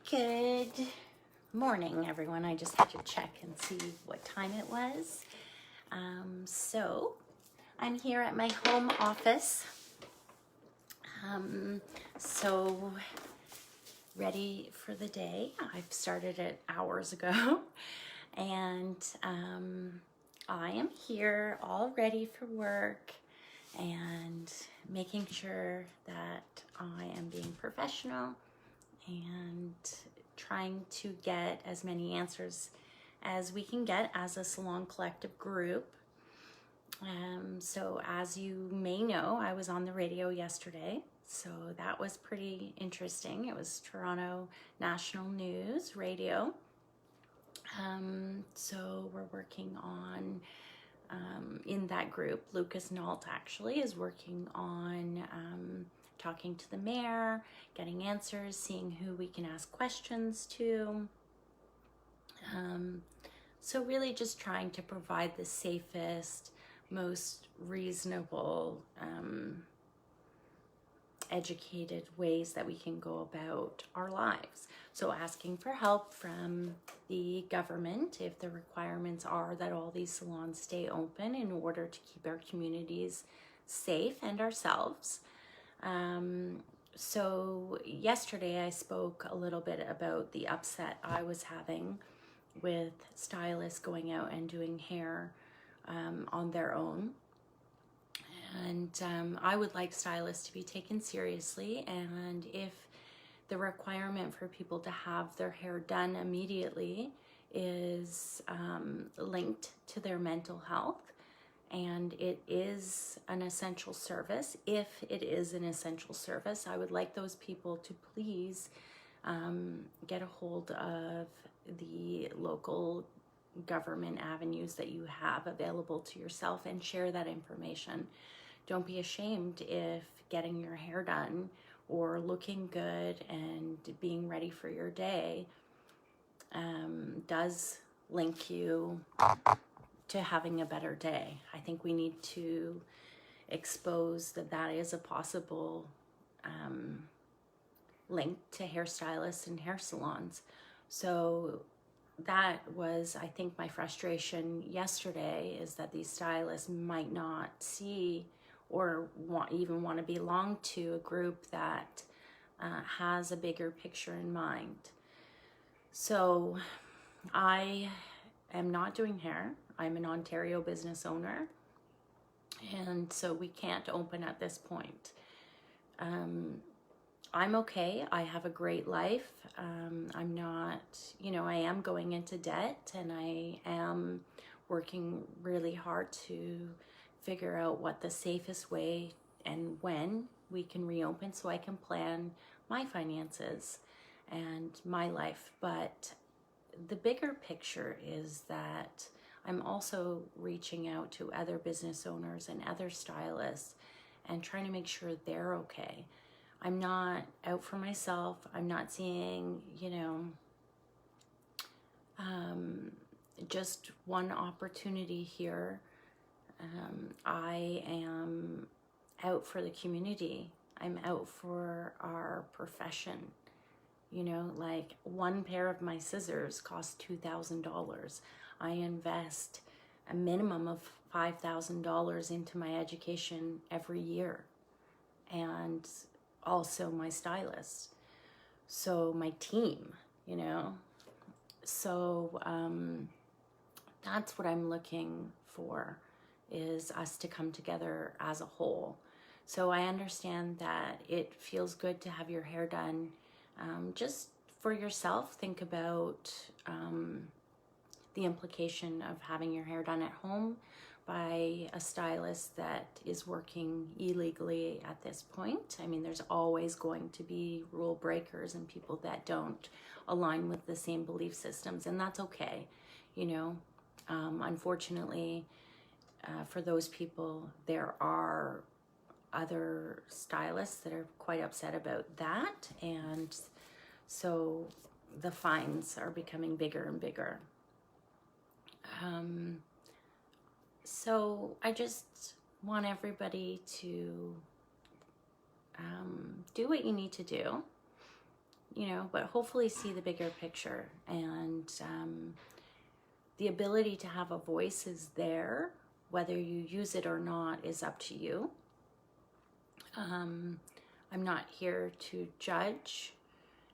Good morning, everyone. I just had to check and see what time it was. So I'm here at my home office. So ready for the day. I've started it hours ago, and I am here all ready for work and making sure that I am being professional and trying to get as many answers as we can get as a salon collective group. So as you may know, I was on the radio yesterday, so that was pretty interesting. It was Toronto National News Radio. So we're working on, in that group, Lucas Nault actually is working on talking to the mayor, getting answers, seeing who we can ask questions to. So really just trying to provide the safest, most reasonable, educated ways that we can go about our lives. So asking for help from the government if the requirements are that all these salons stay open in order to keep our communities safe and ourselves. So yesterday I spoke a little bit about the upset I was having with stylists going out and doing hair on their own. And I would like stylists to be taken seriously, and if the requirement for people to have their hair done immediately is linked to their mental health, and it is an essential service. If it is an essential service, I would like those people to please get a hold of the local government avenues that you have available to yourself and share that information. Don't be ashamed if getting your hair done or looking good and being ready for your day does link you to having a better day. I think we need to expose that that is a possible link to hairstylists and hair salons. So that was, I think, my frustration yesterday, is that these stylists might not see or even want to belong to a group that has a bigger picture in mind. So I am not doing hair. I'm an Ontario business owner, and so we can't open at this point. I'm okay. I have a great life. I'm not, I am going into debt, and I am working really hard to figure out what the safest way and when we can reopen so I can plan my finances and my life. But the bigger picture is that I'm also reaching out to other business owners and other stylists and trying to make sure they're okay. I'm not out for myself. I'm not seeing, just one opportunity here. I am out for the community. I'm out for our profession. Like one pair of my scissors cost $2,000. I invest a minimum of $5,000 into my education every year, and also my stylist. So my team, So that's what I'm looking for, is us to come together as a whole. So I understand that it feels good to have your hair done. Just for yourself, think about the implication of having your hair done at home by a stylist that is working illegally at this point. I mean, there's always going to be rule breakers and people that don't align with the same belief systems, and that's okay. Unfortunately, for those people, there are other stylists that are quite upset about that, and so the fines are becoming bigger and bigger. So I just want everybody to do what you need to do. you know, but hopefully see the bigger picture. And the ability to have a voice is there. Whether you use it or not is up to you. I'm not here to judge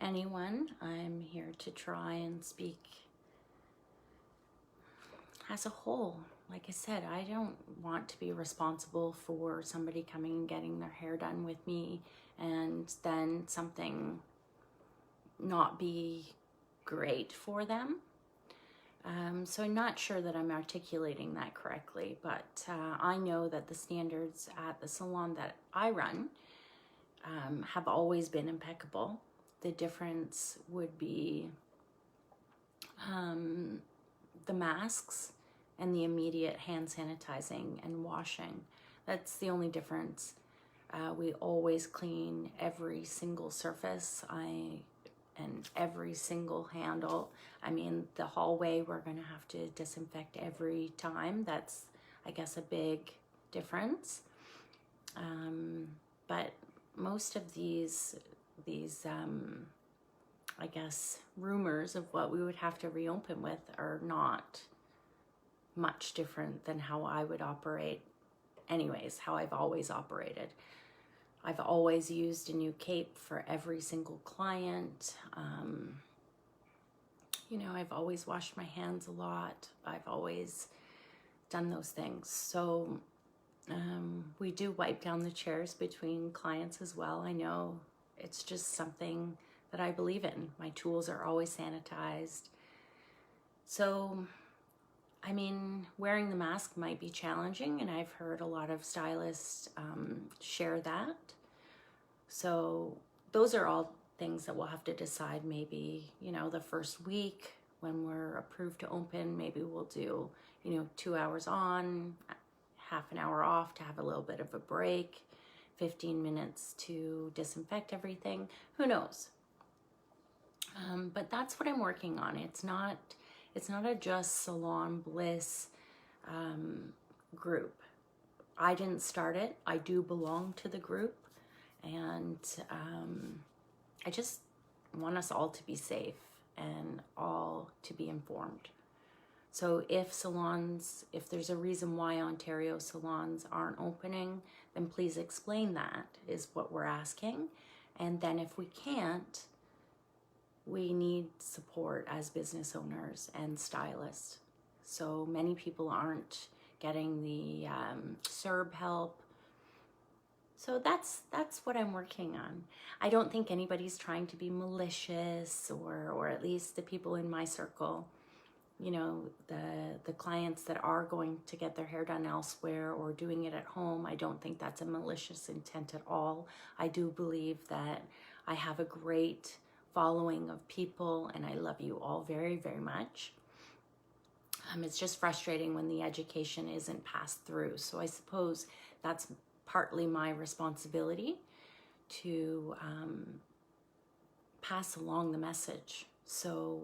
anyone. I'm here to try and speak as a whole. Like I said, I don't want to be responsible for somebody coming and getting their hair done with me and then something not be great for them. So I'm not sure that I'm articulating that correctly, but I know that the standards at the salon that I run have always been impeccable. The difference would be the masks and the immediate hand sanitizing and washing. That's the only difference. We always clean every single surface and every single handle. I mean, the hallway, we're gonna have to disinfect every time. That's, I guess, a big difference. But most of these I guess, rumors of what we would have to reopen with are not much different than how I would operate anyways, how I've always operated. I've always used a new cape for every single client. You know, I've always washed my hands a lot. I've always done those things. So we do wipe down the chairs between clients as well. I know it's just something that I believe in. My tools are always sanitized. So, I mean, wearing the mask might be challenging, and I've heard a lot of stylists share that. So those are all things that we'll have to decide. Maybe, you know, the first week when we're approved to open, maybe we'll do, you know, 2 hours on, half an hour off to have a little bit of a break, 15 minutes to disinfect everything. Who knows? But that's what I'm working on. It's not a Just Salon Bliss group. I didn't start it. I do belong to the group, and I just want us all to be safe and all to be informed. So if there's a reason why Ontario salons aren't opening, then please explain that, is what we're asking. And then if we can't, we need support as business owners and stylists. So many people aren't getting the CERB help. So that's what I'm working on. I don't think anybody's trying to be malicious, or at least the people in my circle. You know, the clients that are going to get their hair done elsewhere or doing it at home, I don't think that's a malicious intent at all. I do believe that I have a great following of people, and I love you all very, very much. It's just frustrating when the education isn't passed through. So I suppose that's partly my responsibility to pass along the message. So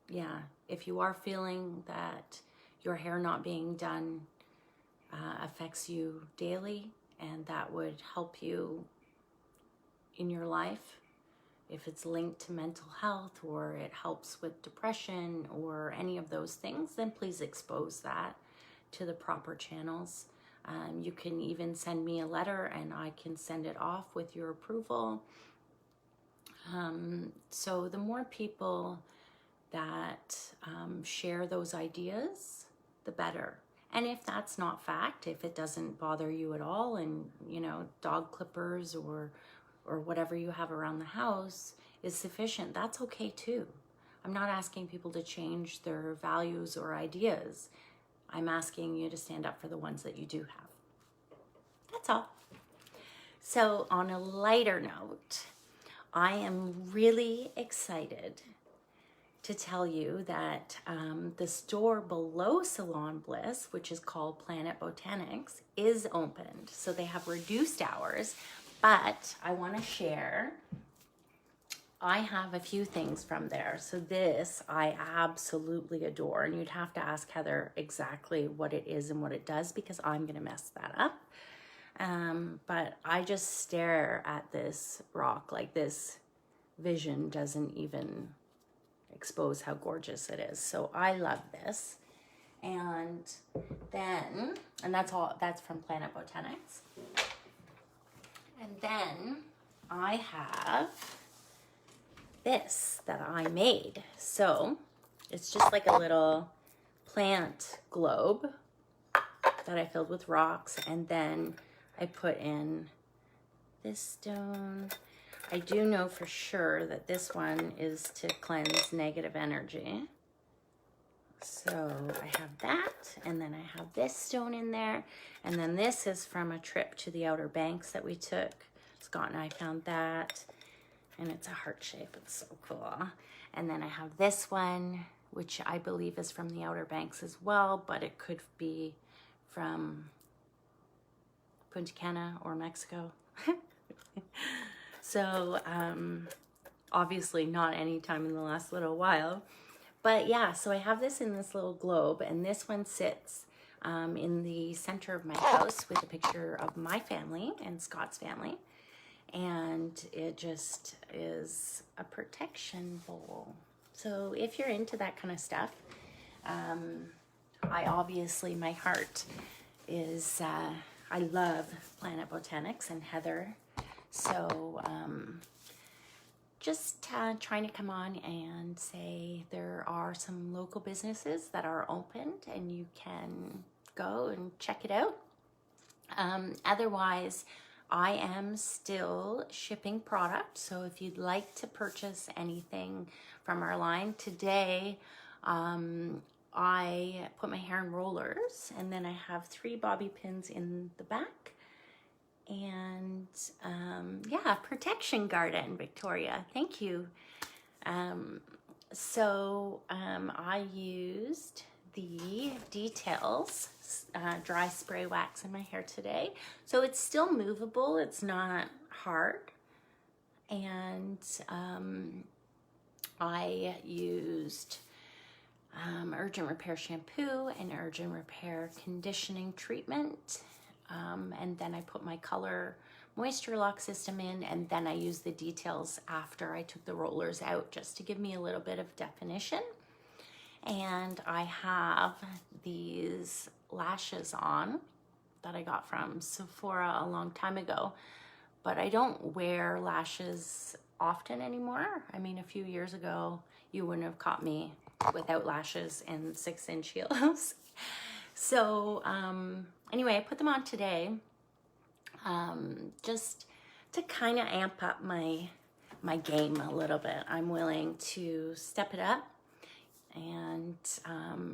yeah, if you are feeling that your hair not being done affects you daily, and that would help you in your life, if it's linked to mental health or it helps with depression or any of those things, then please expose that to the proper channels. You can even send me a letter and I can send it off with your approval. So the more people that share those ideas, the better. And if that's not fact, if it doesn't bother you at all, and you know, dog clippers or whatever you have around the house is sufficient, that's okay too. I'm not asking people to change their values or ideas. I'm asking you to stand up for the ones that you do have. That's all. So on a lighter note, I am really excited to tell you that the store below Salon Bliss, which is called Planet Botanics, is opened. So they have reduced hours, but I want to share, I have a few things from there. So this I absolutely adore, and you'd have to ask Heather exactly what it is and what it does, because I'm going to mess that up. But I just stare at this rock, like this vision doesn't even expose how gorgeous it is. So I love this. And then, and that's from Planet Botanics. And then I have this that I made. So it's just like a little plant globe that I filled with rocks, and then I put in this stone. I do know for sure that this one is to cleanse negative energy. So I have that, and then I have this stone in there, and then this is from a trip to the Outer Banks that we took. Scott and I found that, and it's a heart shape. It's so cool. And then I have this one, which I believe is from the Outer Banks as well, but it could be from Punta Cana or Mexico. So obviously not any time in the last little while. But yeah, so I have this in this little globe, and this one sits in the center of my house with a picture of my family and Scott's family. And it just is a protection bowl. So if you're into that kind of stuff, I obviously, my heart is, I love Planet Botanics and Heather. So just trying to come on and say there are some local businesses that are opened and you can go and check it out. Otherwise, I am still shipping product. So if you'd like to purchase anything from our line today, I put my hair in rollers, and then I have 3 bobby pins in the back. And yeah, Protection Garden, Victoria, thank you. I used the Details dry spray wax in my hair today. So it's still movable, it's not hard. And I used Urgent Repair shampoo and Urgent Repair conditioning treatment. And then I put my Color Moisture Lock system in, and then I used the Details after I took the rollers out just to give me a little bit of definition. And I have these lashes on that I got from Sephora a long time ago, but I don't wear lashes often anymore. I mean, a few years ago, you wouldn't have caught me without lashes and 6-inch heels. So anyway, I put them on today just to kind of amp up my game a little bit. I'm willing to step it up and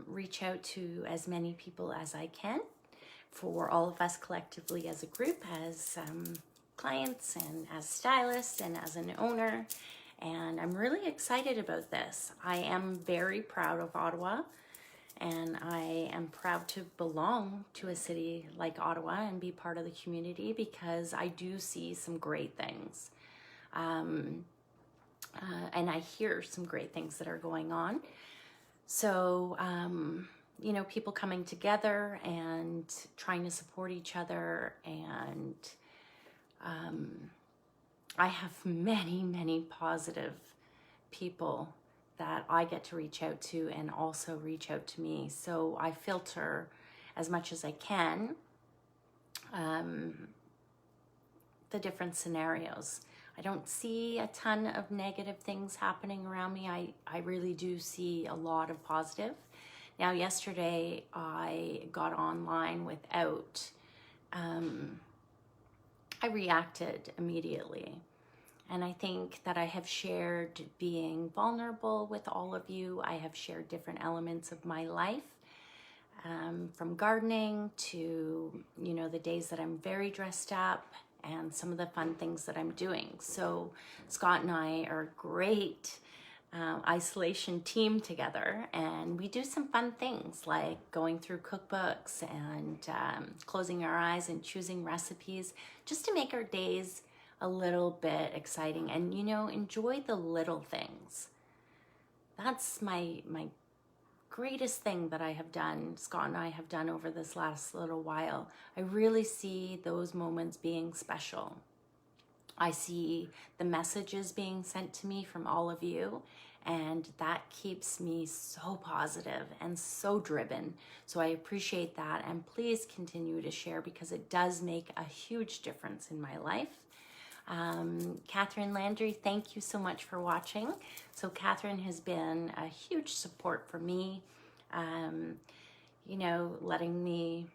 reach out to as many people as I can, for all of us collectively as a group, as clients and as stylists and as an owner. And I'm really excited about this. I am very proud of Ottawa, and I am proud to belong to a city like Ottawa and be part of the community, because I do see some great things. And I hear some great things that are going on. So, you know, people coming together and trying to support each other. And I have many, many positive people that I get to reach out to and also reach out to me. So I filter as much as I can the different scenarios. I don't see a ton of negative things happening around me. I really do see a lot of positive. Now, yesterday I got online without, I reacted immediately. And I think that I have shared being vulnerable with all of you. I have shared different elements of my life, from gardening to, you know, the days that I'm very dressed up and some of the fun things that I'm doing. So Scott and I are a great isolation team together, and we do some fun things like going through cookbooks and closing our eyes and choosing recipes just to make our days a little bit exciting, and, you know, enjoy the little things. That's my greatest thing that I have done, Scott and I have done over this last little while. I really see those moments being special. I see the messages being sent to me from all of you, and that keeps me so positive and so driven. So I appreciate that, and please continue to share because it does make a huge difference in my life. Catherine Landry, thank you so much for watching. So Catherine has been a huge support for me, you know, letting me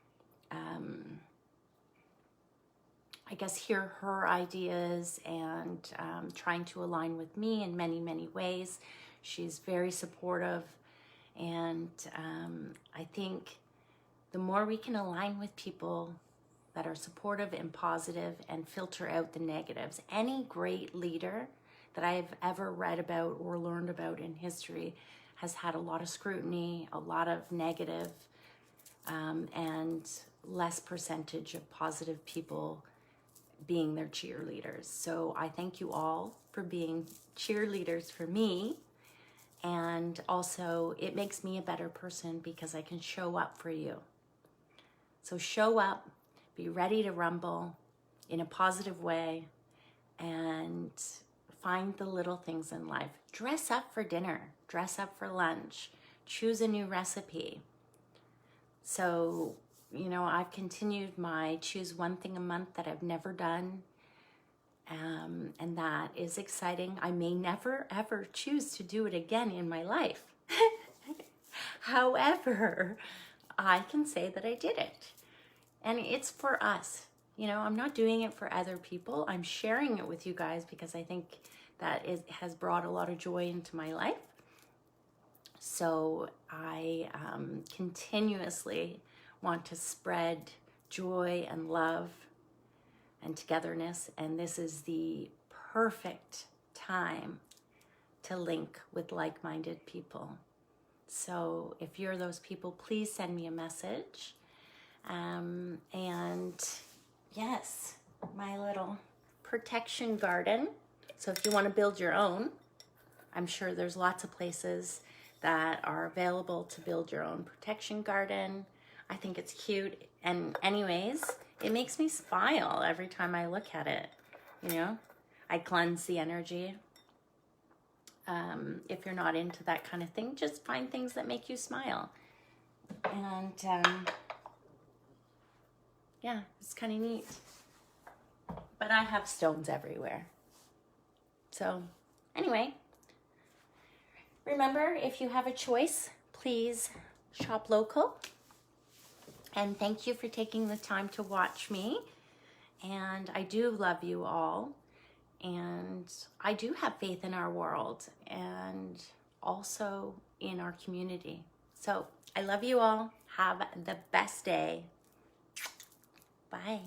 I guess, hear her ideas and trying to align with me in many, many ways. She's very supportive. And I think the more we can align with people that are supportive and positive and filter out the negatives, any great leader that I've ever read about or learned about in history has had a lot of scrutiny, a lot of negative, and less percentage of positive people being their cheerleaders. So I thank you all for being cheerleaders for me. And also it makes me a better person because I can show up for you. So show up, be ready to rumble in a positive way, and find the little things in life. Dress up for dinner, dress up for lunch, choose a new recipe. So, you know, I've continued my choose one thing a month that I've never done. And that is exciting. I may never, ever choose to do it again in my life. However, I can say that I did it. And it's for us. You know, I'm not doing it for other people. I'm sharing it with you guys because I think that it has brought a lot of joy into my life. So I continuously want to spread joy and love and togetherness, and this is the perfect time to link with like-minded people. So if you're those people, please send me a message. And yes, my little protection garden. So if you want to build your own, I'm sure there's lots of places that are available to build your own protection garden. I think it's cute. And anyways, it makes me smile every time I look at it. You know, I cleanse the energy. If you're not into that kind of thing, just find things that make you smile. And yeah, it's kind of neat. But I have stones everywhere. So anyway, remember, if you have a choice, please shop local. And thank you for taking the time to watch me. And I do love you all. And I do have faith in our world and also in our community. So I love you all. Have the best day. Bye.